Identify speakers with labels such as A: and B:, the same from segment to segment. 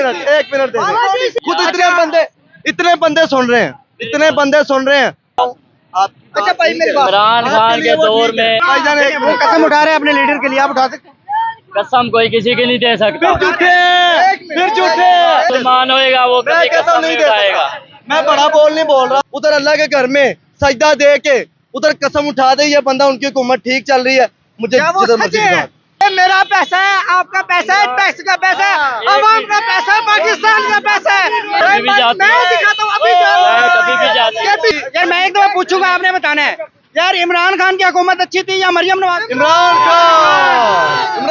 A: एक मिनट दे दे। खुद इतने बंदे सुन रहे हैं, इतने बंदे सुन रहे हैं। अच्छा भाई मेरी बात,
B: इमरान खान के दौर में
A: भाईजान वो कसम उठा रहे हैं अपने लीडर के लिए, आप उठा सकते हैं?
B: कसम कोई किसी की नहीं दे सकता।
A: फिर झूठे
B: मुसलमान होएगा वो कभी कसम नहीं उठाएगा।
A: मैं बड़ा बोल नहीं बोल रहा। उधर अल्लाह के घर में सजदा दे के उधर कसम उठा दे ये बंदा उनकी हुकूमत ठीक चल रही है। मुझे जिधर मर्जी दिखा।
C: ये मेरा पैसा है, आपका पैसा है, टैक्स का पैसा है, अवाम का पैसा है, पाकिस्तान का पैसा है।
B: कभी भी जाती
C: मैं दिखाता हूँ अभी
B: कभी भी जाती है।
C: यार मैं एक दफा पूछूंगा, आपने बताना है यार इमरान खान की हुकूमत अच्छी थी या मरियम नवाज?
A: इमरान खान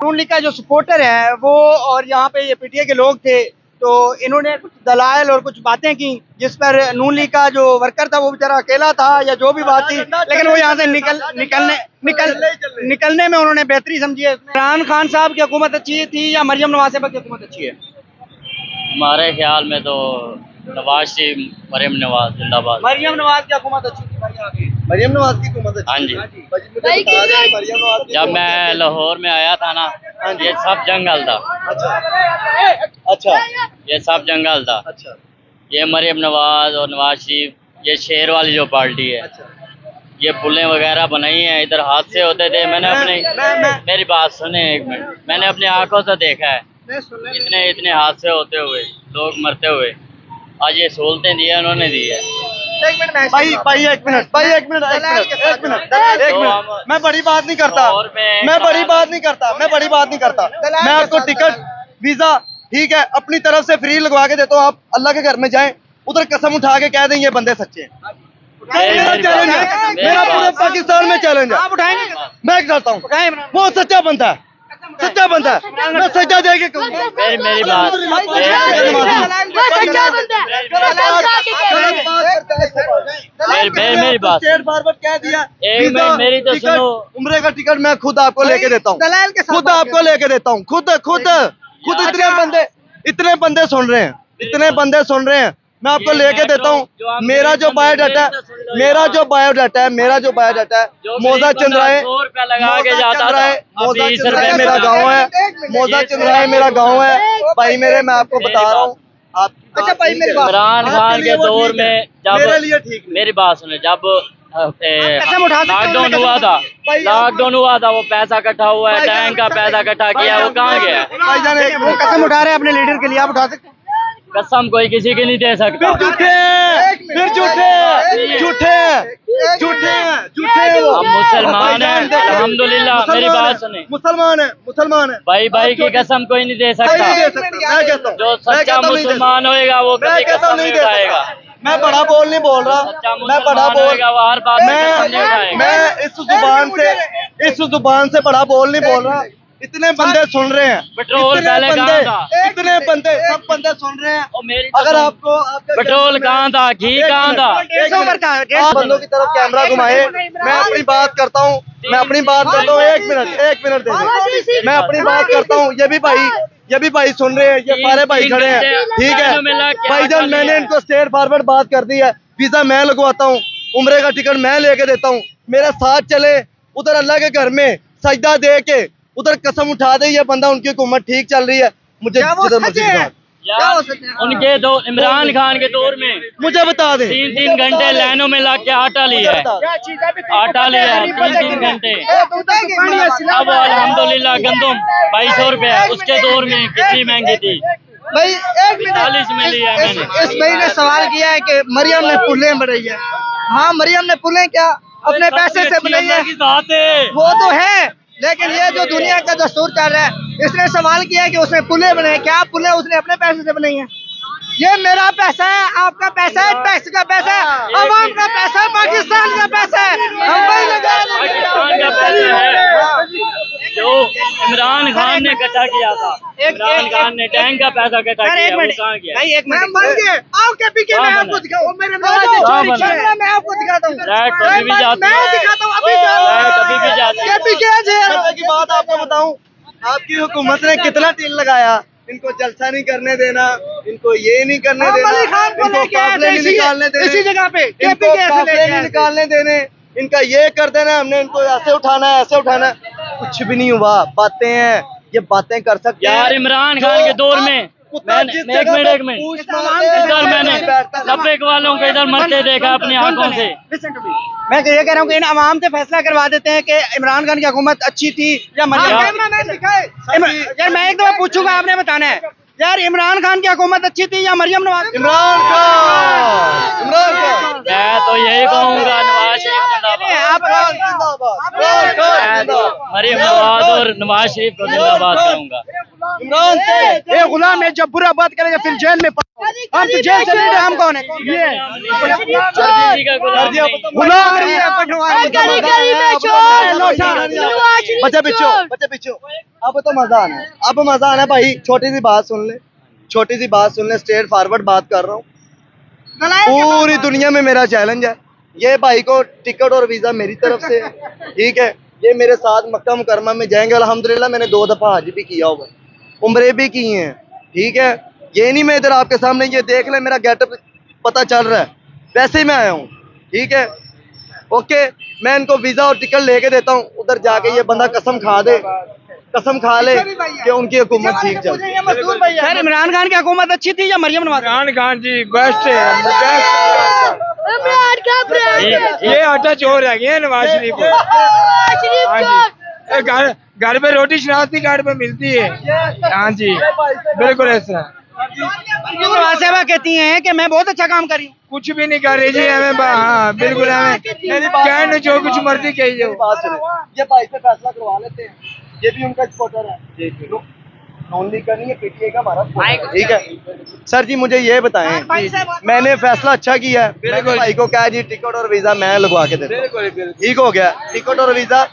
C: नून लीग का जो सपोर्टर है वो, और यहाँ पे ये पीटीए के लोग थे, तो इन्होंने कुछ दलाइल और कुछ बातें की जिस पर नून लीग का जो वर्कर था वो बेचारा अकेला था या जो भी बात थी, लेकिन वो यहाँ से निकलने में उन्होंने बेहतरी समझी है। इमरान खान साहब की हुकूमत अच्छी थी या मरियम नवाज साहब की हुकूमत अच्छी है?
B: हमारे ख्याल में तो नवाज शरीफ, मरियम नवाज जिंदाबाद।
C: मरियम नवाज की हुकूमत अच्छी थी भाई यहाँ की।
A: मरियम नवाज की हुकूमत अच्छी।
B: हाँ जी।
A: मरियम नवाज की
B: जब मैं लाहौर में आया था ना, ये सब जंगल था।
A: अच्छा
B: ये सब जंगल था।
A: अच्छा
B: ये मरियम नवाज और नवाज शरीफ, ये शेर वाली जो पार्टी है, ये पुलें वगैरह बनाई हैं। इधर हादसे होते थे, मैंने अपने मेरी बात सुने एक मिनट, मैंने अपनी आंखों से देखा है इतने हादसे होते हुए, लोग मरते हुए। आज ये सहूलतें दी है उन्होंने दी है।
A: भाई एक मिनट मैं बड़ी बात नहीं करता, मैं बड़ी बात नहीं करता। मैं आपको टिकट वीजा ठीक है अपनी तरफ से फ्री लगवा के देता हूँ। आप अल्लाह के घर में जाएं, उधर कसम उठा के कह दें ये बंदे सच्चे हैं। मेरा चैलेंज है, मेरा पूरे पाकिस्तान में चैलेंज है।
C: आप उठाएंगे?
A: मैं करता हूँ, वो सच्चा बंदा है, सच्चा बंदा है। मैं सच्चा दे के कहूँगा।
B: मेरी बात मेरी बात
A: स्टेट फॉरवर्ड कह दिया।
B: मेरी तो सुनो,
A: उम्रे का टिकट मैं खुद आपको लेके देता हूँ, खुद आपको लेके देता हूँ। खुद इतने बंदे सुन रहे हैं, इतने बंदे सुन रहे हैं। मैं आपको लेके देता हूँ। मेरा जो बायोडाटा है मौजा चंद्राए, मेरा गाँव है। मौजा चंद्राए मेरा गाँव है भाई मेरे। मैं आपको बता रहा हूँ। आप
C: अच्छा भाई मेरी बात,
B: इमरान खान के दौर में
A: मेरे लिए
B: जब
A: ठीक
B: मेरी बात सुने, जब लॉकडाउन हुआ था वो पैसा इकट्ठा हुआ है, टैंक का पैसा इकट्ठा किया, वो कहाँ गया?
A: भाईजान
C: वो कसम उठा रहे हैं अपने लीडर के लिए, आप उठा सकते हैं?
B: कसम कोई किसी की नहीं दे सकता।
A: झूठे
B: हम मुसलमान हैं, अल्हम्दुलिल्लाह। मेरी बात सुने,
A: मुसलमान है
B: भाई की कसम कोई नहीं दे सकता।
A: मैं कहता हूँ,
B: जो सच्चा मुसलमान होएगा वो कभी कसम नहीं उठाएगा।
A: मैं बड़ा बोल नहीं बोल रहा,
B: सच्चा
A: मैं बड़ा
B: मुसलमान
A: बोल,
B: होएगा वो हर बात में कसम नहीं उठाएगा।
A: मैं इस जुबान से बड़ा बोल नहीं बोल रहा। इतने बंदे सुन रहे हैं,
B: पेट्रोल पहले कहाँ था?
A: इतने बंदे सब बंदे सुन रहे हैं।
B: और मेरी तो
A: अगर
B: सुन,
A: आपको
B: पेट्रोल कहाँ था, घी कहाँ था?
C: 150 पर था।
A: आप बंदों की तरफ कैमरा घुमाए, मैं अपनी बात करता हूँ। एक मिनट दे दे। मैं अपनी बात करता हूँ। ये भी भाई सुन रहे हैं, ये सारे भाई खड़े हैं, ठीक है भाईजान। मैंने इनको स्टेट फॉरवर्ड बात कर दी है। वीजा मैं लगवाता हूँ, उम्रे का टिकट मैं लेके देता हूँ। मेरे साथ चले, उधर अल्लाह के घर में सजदा दे के उधर कसम उठा दे ये बंदा उनकी हुकूमत ठीक चल रही है। मुझे जिधर मर्जी दिखा।
B: उनके दो इमरान खान के दौर में
A: मुझे बता दे,
B: 3 घंटे लाइनों में लग के आटा लिया है, 3 घंटे। अब अल्हम्दुलिल्लाह गंदम 2200 रुपए है, उसके दौर में कितनी महंगी थी
C: भाई?
B: 40 में लिया है मैंने।
C: इस भाई ने सवाल किया है कि मरियम ने पुलें बनाई है। हाँ मरियम ने पुलें क्या अपने पैसे से बनाई है? वो तो है, लेकिन ये जो दुनिया का दस्तूर चल रहा है, इसने सवाल किया है कि उसने पुलें बनाई, क्या पुलें उसने अपने पैसे से बनाई है? ये मेरा पैसा है, आपका पैसा है, टैक्स का पैसा है, अवाम का पैसा है, पाकिस्तान का पैसा है। हम वही
B: पाकिस्तान का पैसा है जो इमरान खान ने इकट्ठा किया था। इमरान खान ने टैंक का पैसा इकट्ठा किया, वो कहाँ गया?
C: मैं आपको दिखाऊं, मैं आपको दिखाता हूँ,
B: कभी भी जाती है।
A: की बात आपको बताऊं, आपकी हुकूमत ने कितना तेल लगाया इनको जलसा नहीं करने देना, इनको ये नहीं करने
C: आम
A: देना,
C: अली खान को
A: इनको
C: लेके आए
A: काफले
C: थे
A: नहीं निकालने देने,
C: इसी जगह पे
A: इनको
C: KPK से
A: काफले
C: लेके
A: नहीं
C: आए थे।
A: निकालने देने, इनका ये कर देना, हमने इनको ऐसे उठाना है, ऐसे उठाना है। कुछ भी नहीं हुआ, बातें हैं, ये बातें कर सकते हैं
B: यार इमरान खान के दौर में मैंने एक मिनट इधर मैंने लपेक वालों को इधर मरते देखा अपनी आंखों से।
C: मैं ये कह रहा हूँ कि इन अवाम से फैसला करवा देते हैं कि इमरान खान की हुकूमत अच्छी थी या यार मैं एक दफा पूछूंगा, आपने बताना है यार, इमरान खान की हुकूमत अच्छी थी या मरियम नवाज?
A: इमरान खान, इमरान खान।
B: मैं तो यही कहूँगा नवाज शरीफ जिंदाबाद, मैं तो मरियम नवाज और नवाज शरीफ को जिंदाबाद कहूँगा।
A: इमरान से
C: ये गुलाम है, जब बुरा बात करेगा फिर जेल में हम तो जेल चले गए, हम कौन है? ये
B: किसी का गुलाम नहीं।
C: गुलाम
A: बच्चे पीछे अब तो मजा आना है, अब मजा आना है भाई। छोटी सी बात सुन ले, स्ट्रेट फॉरवर्ड बात कर रहा हूँ। पूरी दुनिया में मेरा चैलेंज है, ये भाई को टिकट और वीजा मेरी तरफ से है, ठीक है। ये मेरे साथ मक्का मुकरमा में जाएंगे, अल्हम्दुलिल्लाह मैंने 2 दफा हज भी किया होगा, उम्रे भी की हैं, ठीक है। ये नहीं मैं इधर आपके सामने, ये देख ले मेरा गेटअप पता चल रहा है, वैसे ही मैं आया हूँ, ठीक है। ओके, मैं इनको वीजा और टिकट लेके देता हूँ, उधर जाके ये बंदा कसम खा ले कि उनकी हुकूमत ठीक चल।
C: सर इमरान खान की हुकूमत अच्छी थी या मरियम नवाज?
D: इमरान खान जी बेस्ट है, ये आटा चोर है ये नवाज शरीफ को। हाँ जी, घर पे रोटी शनाख्ती कार्ड पे मिलती है। हाँ जी बिल्कुल ऐसा।
C: मरियम नवाज साहबा कहती हैं कि मैं बहुत अच्छा काम कर रही हूँ।
D: कुछ भी नहीं कर रही जी, हमें हाँ बिल्कुल हमें कहने जो कुछ मर्जी कही हो।
A: बात सुने, ये भाई से फैसला करवा लेते हैं, ये भी उनका सपोर्टर है, नॉन लीग का नहीं है, पीटीए का हमारा सपोर्टर है, ठीक है। सर जी मुझे ये बताएं, मैंने फैसला अच्छा किया है, मैंने भाई को कहा जी टिकट और वीजा मैं लगवा के देता हूं, ठीक हो गया, टिकट और वीजा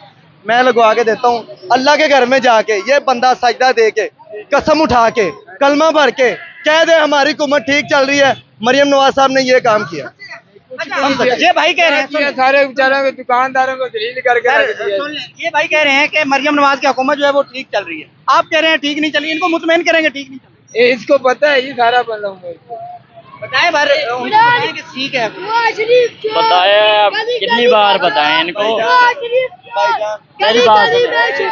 A: मैं लगवा के देता हूँ। अल्लाह के घर में जाके ये बंदा सजदा दे के, कसम उठा के, कलमा भर के कह दे हमारी हुकूमत ठीक चल रही है, मरियम नवाज साहब ने ये काम किया।
C: ये भाई कह रहे हैं,
D: सारे बेचारों को दुकानदारों को दलील करके रख दिया।
C: ये भाई कह रहे हैं कि मरियम नवाज की हुकूमत जो है वो ठीक चल रही है, आप कह रहे हैं ठीक नहीं चल रही, इनको मुतमईन करेंगे ठीक नहीं चल रही?
D: इसको पता है ये सारा बंदा
C: बताएं बार कि ठीक है।
B: बताया आप कितनी बार बताएं इनको, मेरी बात सुनो।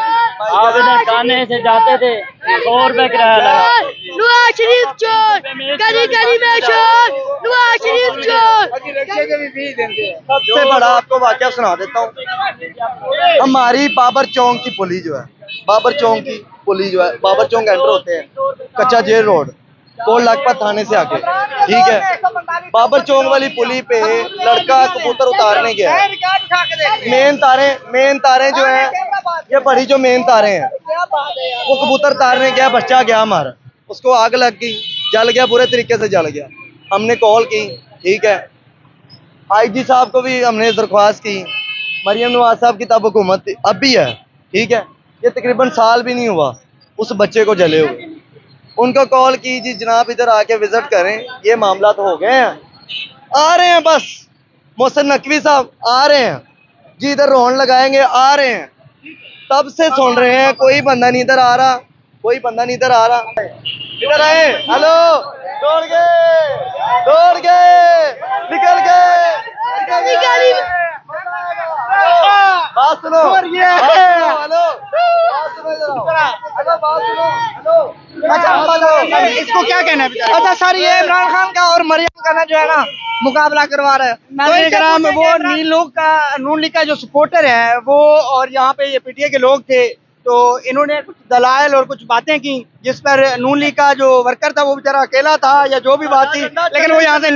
B: आप इधर खाने से जाते थे 100 रुपए किराया लगा,
E: नवाज शरीफ चोर, गली गली में चोर, नवाज शरीफ चोर।
D: रिक्शे के भी फीस देते हैं।
A: सबसे बड़ा आपको वाकया सुना देता हूँ। हमारी बाबर चौक की पुली जो है, बाबर चौक एंटर होते हैं कच्चा जेल रोड, कोल लखपत थाने से आके, ठीक है। बाबर चौक वाली पुली पे लड़का कबूतर उतारने गया है, मेन तारे जो है, ये बड़ी जो मेन तारे हैं, वो कबूतर उतारने गया, बच्चा गया हमारा, उसको आग लग गई, जल गया, बुरे तरीके से जल गया। हमने कॉल की, ठीक है, आईजी साहब को भी हमने दरख्वास्त की, मरियम नवाज साहब की तब हुकूमत अब भी है, ठीक है। ये तकरीबन साल भी नहीं हुआ उस बच्चे को जले हुए, उनको कॉल की जी जनाब इधर आके विजिट करें, ये मामला तो हो गए हैं, आ रहे हैं बस, मोहसिन नकवी साहब आ रहे हैं जी, इधर रोन लगाएंगे, आ रहे हैं, तब से सुन रहे हैं, कोई बंदा नहीं इधर आ रहा, इधर आए, हेलो, दौड़ गए, निकल गए, बात सुनो,
C: अच्छा इसको क्या कहना है? अच्छा सर ये इमरान खान का और मरियम का ना जो है ना मुकाबला करवा रहे हैं, तो वो नून लीग का जो सपोर्टर है वो, और यहाँ पे ये पीटीए के लोग थे, तो इन्होंने कुछ दलाइल और कुछ बातें की जिस पर नून लीग का जो वर्कर था वो बेचारा अकेला था या जो भी बात थी, लेकिन वो यहाँ से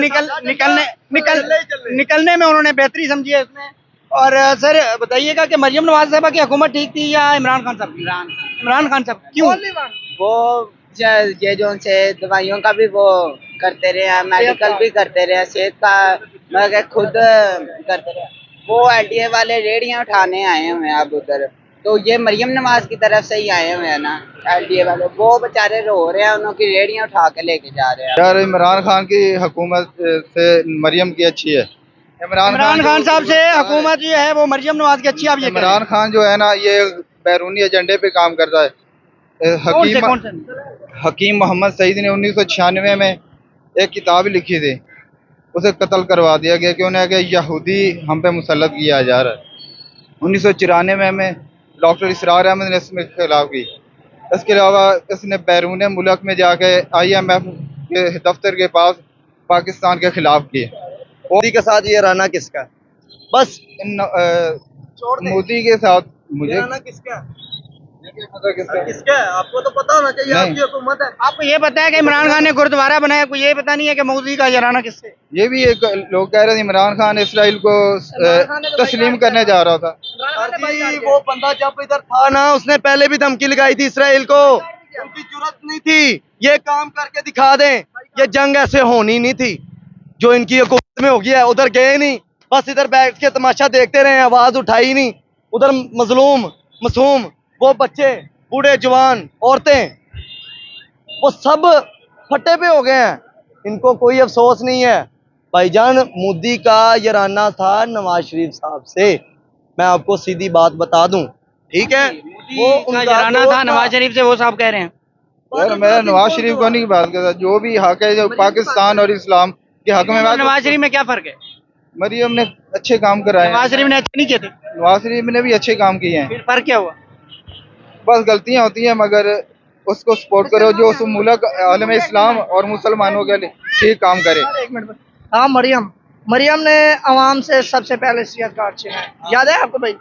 C: निकलने में उन्होंने बेहतरी समझी है इसमें। और सर बताइएगा कि मरियम नवाज साहबा की हुकूमत ठीक थी या इमरान खान साहब? इमरान खान साहब क्यों?
F: वो ये जो से दवाइयों का भी वो करते रहे, मेडिकल भी करते रहे, सेहत का मगर खुद करते रहे। वो एलडीए वाले रेडियां उठाने आए हुए हैं अब उधर, तो ये मरियम नवाज की तरफ से ही आए हुए हैं ना एलडीए वाले, वो बेचारे रो रहे हैं, उनकी रेडियां उठा के लेके जा रहे हैं।
G: यार इमरान खान की हुकूमत से मरियम की अच्छी है।
C: इमरान खान साहब से हुकूमत जो है वो मरियम नवाज की अच्छी, आप ये
G: इमरान खान जो है ना ये बैरूनी एजेंडे पे काम करता है। हकीम मोहम्मद सईद ने 1996 में एक किताब लिखी थी, उसे कत्ल करवा दिया गया कि उन्हें कि यहूदी हम पे मुसल्लत किया जा रहा है। 1994 में डॉक्टर इसरार अहमद ने इसके खिलाफ की। इसके अलावा इसने बैरून मुल्क में जाके IMF के दफ्तर के पास पाकिस्तान के खिलाफ की।
A: मोदी के साथ ये रहना किसका? बस
G: मोदी के साथ मुझे
A: ये रहना किसका?
G: पता किसका
A: किसका है? आपको तो पता होना चाहिए,
G: नहीं।
A: आपकी हुकूमत है।
C: आपको ये पता है कि इमरान खान ने गुरुद्वारा बनाया, कोई ये पता नहीं है कि मोदी का जराना किससे?
G: ये भी एक लोग कह रहे थे इमरान खान इसराइल को तस्लीम करने जा रहा था।
A: जी, वो बंदा जब इधर था ना, उसने पहले भी धमकी लगाई थी इसराइल को। उनकी जरूरत नहीं थी ये काम करके दिखा दें। ये जंग ऐसे होनी नहीं थी जो इनकी हुकूमत में होगी है। उधर गए नहीं, बस इधर बैठ के तमाशा देखते रहे, आवाज उठाई नहीं। उधर मजलूम मासूम वो बच्चे, बूढ़े, जवान, औरतें, वो सब फटे पे हो गए हैं। इनको कोई अफसोस नहीं है। भाईजान, मोदी का यराना था नवाज शरीफ साहब से। मैं आपको सीधी बात बता दूं, ठीक है? वो उनका
C: जराना
A: दोस्त
C: था नवाज शरीफ से, वो साहब कह रहे हैं।
G: यार मैं नवाज शरीफ को नहीं बात करता, जो भी हक है, जो पाकिस्तान और इस्लाम के हक में
C: नवाज शरीफ में क्या फर्क है?
G: मरियम ने अच्छे काम कराए।
C: नवाज शरीफ ने अच्छे नहीं किए थे,
G: नवाज शरीफ ने भी अच्छे काम किए हैं।
C: फिर फर्क क्या हुआ?
G: बस गलतियां होती हैं, मगर उसको सपोर्ट करो जो उस मुल्क आलम इस्लाम और मुसलमानों के लिए ठीक काम करे।
C: एक मिनट। हाँ, मरियम ने अवाम से सबसे पहले सियात कार्ड छीना है, याद है आपको भाई?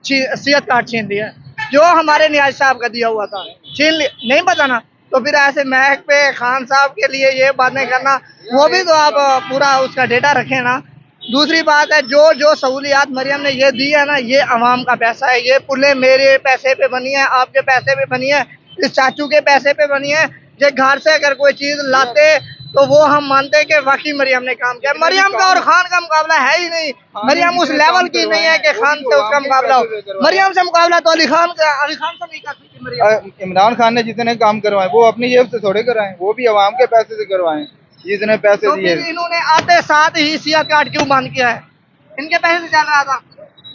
C: सियात कार्ड छीन लिया है, जो हमारे न्याज साहब का दिया हुआ था, छीन लिया। नहीं पता ना, तो फिर ऐसे महक पे खान साहब के लिए ये बातें करना, वो भी तो आप पूरा उसका डेटा रखें ना। दूसरी बात है, जो सहूलियात मरियम ने ये दी है ना, ये अवाम का पैसा है। ये पुलें मेरे पैसे पे बनी है, आपके पैसे पे बनी है, इस चाचू के पैसे पे बनी है। ये घर से अगर कोई चीज लाते तो वो हम मानते हैं कि वाकई मरियम ने काम किया। मरियम का और खान का मुकाबला है ही नहीं। मरियम उस लेवल की नहीं है कि खान से उसका मुकाबला हो। मरियम से मुकाबला तो अली खान से नहीं कर सकती मरियम।
G: इमरान खान ने जितने काम करवाए वो अपनी जेब से थोड़े कराए, वो भी अवाम के पैसे से करवाए, जितने पैसे
C: तो
G: दिए।
C: फिर इन्होंने आते साथ ही सियात कार्ड क्यों बंद किया है? इनके पैसे से चल रहा था।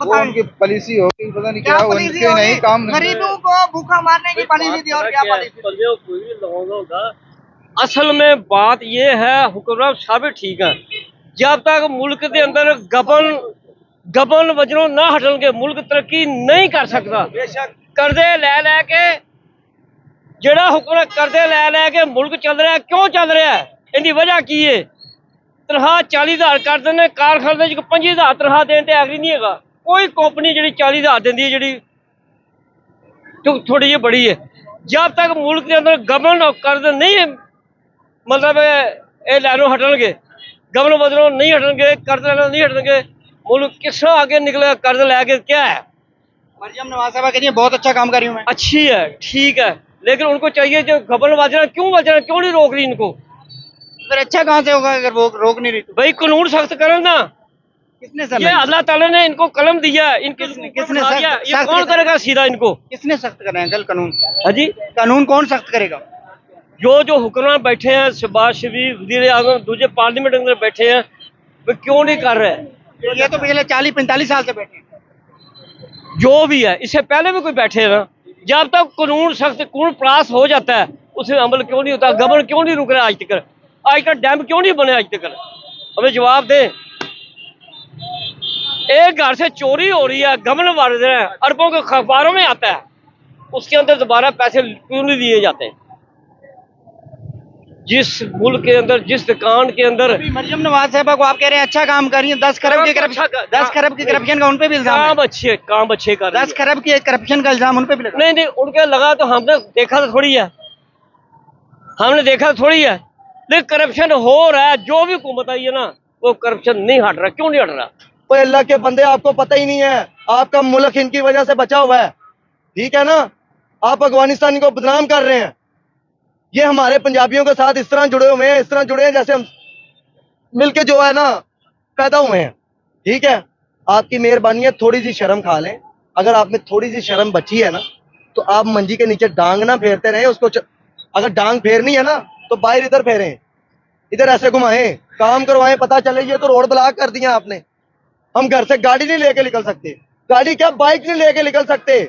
G: वो उनकी पॉलिसी होगी, पता नहीं क्या,
C: पॉलिसी
G: उनके
C: होगी?
G: नहीं काम नहीं।
C: गरीबों को भूखा मारने की पॉलिसी थी, और क्या पॉलिसी?
H: असल में बात ये है, हुक्मरान साबित ठीक है, जब तक मुल्क के अंदर गबन वजनों ना हटणगे मुल्क तरक्की नहीं कर सकता। कर्जे लै के जेड़ा हुक्म कर्जे लै के मुल्क चल रहा है, क्यों चल रहा है? इनकी वजह की है? तनख्वाह 40,000 कर देने, कारखाने 25,000 तनख्वाह देने ते एग्री नहीं है। कोई कंपनी जी 40,000 देती है जी थोड़ी जी बड़ी है। जब तक मुल्क के अंदर गबन और कर्ज नहीं, मतलब ये लैनों हटणगे, गबन बदलों नहीं हटणगे, कर्ज लैनों नहीं हटणगे, मुल्क किस आगे निकलेगा? कर्ज लैके क्या है?
C: मरियम नवाज साहब कहती है बहुत अच्छा काम कर रही हूँ मैं।
H: अच्छी है, ठीक है, लेकिन उनको चाहिए जो गबन बजना क्यों नहीं रोक रही इनको?
C: फिर अच्छा कहाँ से होगा अगर वो रोक नहीं रही तो?
H: भाई कानून सख्त करें ना।
C: किसने
H: ये अल्लाह ताला ने इनको कलम दिया है, इनके
C: किसने
H: ये कौन करेगा सीधा इनको?
C: किसने सख्त कर रहे हैं? कल कानून
H: हाँ जी,
C: कानून कौन सख्त करेगा?
H: जो हुक्मरान बैठे हैं, शहबाज शरीफ, वज़ीर आज़म, दूसरे पार्लियामेंट के अंदर बैठे हैं, वो क्यों नहीं कर रहे?
C: ये तो पिछले 40-45 साल से बैठे हैं।
H: जो भी है, इससे पहले भी कोई बैठे हैं ना। जब तक कानून सख्त कानून पास हो जाता है, उसमें अमल क्यों नहीं होता? गवर्नर क्यों नहीं रुक रहा आज तक डैम क्यों नहीं बने आज तक? हमें जवाब दें। एक घर से चोरी हो रही है, गवर्नर मार रहे हैं, अरबों के अखबारों में आता है, उसके अंदर दोबारा पैसे क्यों नहीं दिए जाते? जिस मुल्क के अंदर, जिस दुकान के अंदर
C: मरियम नवाज साहबा को आप कह रहे हैं अच्छा काम कर रही है, 10 खरब की करप्शन का उन पे भी इल्जाम है।
H: काम अच्छे कर
C: 10 खरब की करप्शन का इल्जाम उन पे भी लगा।
H: नहीं, उनके लगा तो हमने देखा तो थोड़ी है, लेकिन करप्शन हो रहा है। जो भी हुकूमत आई है ना, वो करप्शन नहीं हट रहा। क्यों नहीं हट रहा?
A: तो अल्लाह के बंदे, आपको पता ही नहीं है, आपका मुल्क इनकी वजह से बचा हुआ है, ठीक है ना? आप अफगानिस्तान को बदनाम कर रहे हैं। ये हमारे पंजाबियों के साथ इस तरह जुड़े हुए हैं, इस तरह जुड़े हैं जैसे हम मिलके जो है ना पैदा हुए हैं, ठीक है? आपकी मेहरबानी है, थोड़ी सी शर्म खा लें। अगर आप में थोड़ी सी शर्म बची है ना, तो आप मंजी के नीचे डांग ना फेरते रहे उसको। अगर डांग फेरनी है ना, तो बाहर इधर फेरें, इधर ऐसे घुमाएं, काम करवाएं, पता चले ये तो रोड ब्लॉक कर दिया आपने। हम घर से गाड़ी नहीं लेके निकल सकते, गाड़ी क्या बाइक नहीं लेके निकल सकते,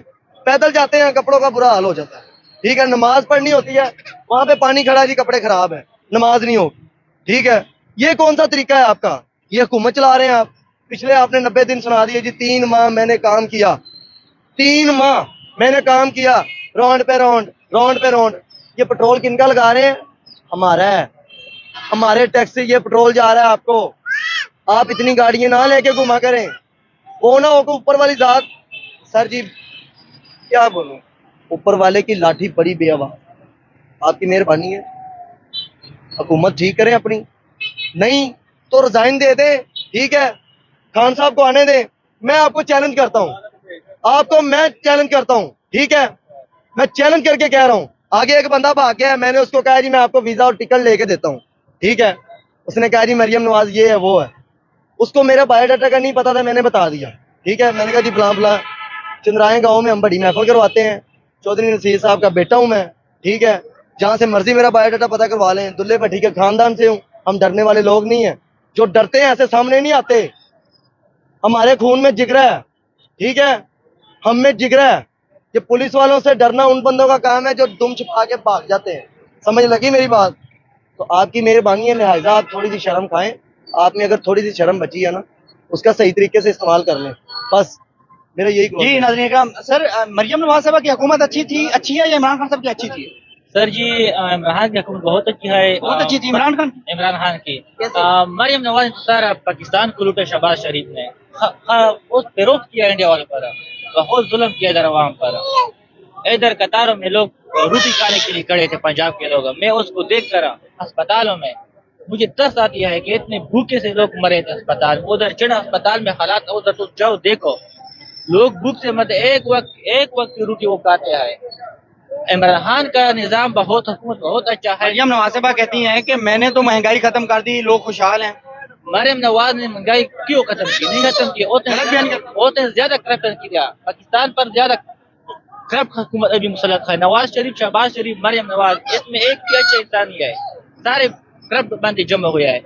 A: पैदल जाते हैं, कपड़ों का बुरा हाल हो जाता है, ठीक है? नमाज पढ़नी होती है, वहां पे पानी खड़ा है जी, कपड़े खराब है, नमाज नहीं होगी, ठीक है। ये कौन सा तरीका है आपका? ये हुकूमत चला रहे हैं आप। पिछले आपने 90 दिन सुना दिए जी, 3 माह मैंने काम किया, 3 माह मैंने काम किया, राउंड पे राउंड, राउंड पे राउंड। ये पेट्रोल किनका लगा रहे हैं? हमारा है, हमारे टैक्स से ये पेट्रोल जा रहा है आपको। आप इतनी गाड़ियां ना लेके घुमा करें, वो ना हो ऊपर वाली जात। सर जी क्या बोलूं, ऊपर वाले की लाठी बड़ी बेहवा, आपकी मेहरबानी है, हुकूमत ठीक करें अपनी, नहीं तो रिजाइन दे दे, ठीक है, खान साहब को आने दें। मैं आपको चैलेंज करता हूँ, आपको मैं चैलेंज करता हूँ, ठीक है, मैं चैलेंज करके कह रहा हूँ। आगे एक बंदा भाग गया है, मैंने उसको कहा जी मैं आपको वीजा और टिकट लेके देता हूँ, ठीक है, उसने कहा जी मरियम नवाज ये है वो है, उसको मेरा बायोडाटा का नहीं पता था, मैंने बता दिया, ठीक है। मैंने कहा जी फलां फलां चंद्राए गाँव में हम बड़ी महफिल करवाते हैं, चौधरी नसीर साहब का बेटा हूँ मैं, ठीक है, जहाँ से मर्जी मेरा बायोडाटा पता करवा लें, दुल्ले भट्टी के खानदान से हूँ, हम डरने वाले लोग नहीं है। जो डरते हैं ऐसे सामने नहीं आते, हमारे खून में जिगरा है, ठीक है, हम में जिगरा है। ये पुलिस वालों से डरना उन बंदों का काम है जो दुम छुपा के भाग जाते हैं, समझ लगी मेरी बात? तो आपकी मेहरबानी है, लिहाजा आप थोड़ी सी शर्म खाएं, आप में अगर थोड़ी सी शर्म बची है ना, उसका सही तरीके से इस्तेमाल कर लें, बस मेरा यही
C: जी नाज़रीन का सर, मरियम नवाज साहब की हुकूमत अच्छी है या इमरान खान साहब की अच्छी थी?
I: सर जी इमरान की हुकूमत बहुत अच्छी है,
C: बहुत अच्छी थी इमरान खान
I: की। मरियम नवाज सर पाकिस्तान को लूटा शहबाज शरीफ ने, उस फेरोज किया इंडिया वालों पर, बहुत जुल्म किया इधर अवाम पर। इधर कतारों में लोग रोटी खाने के लिए खड़े थे, पंजाब के लोग, मैं उसको देख कर अस्पतालों में मुझे दर्द आती है कि इतने भूखे से लोग मरे थे अस्पताल। उधर चढ़ अस्पताल में हालात, उधर तो जाओ देखो, लोग भूख से मरते, एक वक्त की रोटी वो खाते हैं। इमरान खान का निजाम हुकूमत बहुत अच्छा है।
C: मरियम नवाज साहब कहती हैं कि मैंने तो महंगाई खत्म कर दी, लोग खुशहाल हैं।
I: मरियम नवाज ने महंगाई क्यों खत्म की? नहीं खत्म की, उतने ज्यादा करप्शन किया, पाकिस्तान पर ज्यादा करप्ट हुकूमत अभी मुसल्लत है। नवाज शरीफ, शहबाज शरीफ, मरियम नवाज, इसमें एक भी अच्छा इंसान नहीं है, सारे करप्ट बंदे जमा हुए हैं।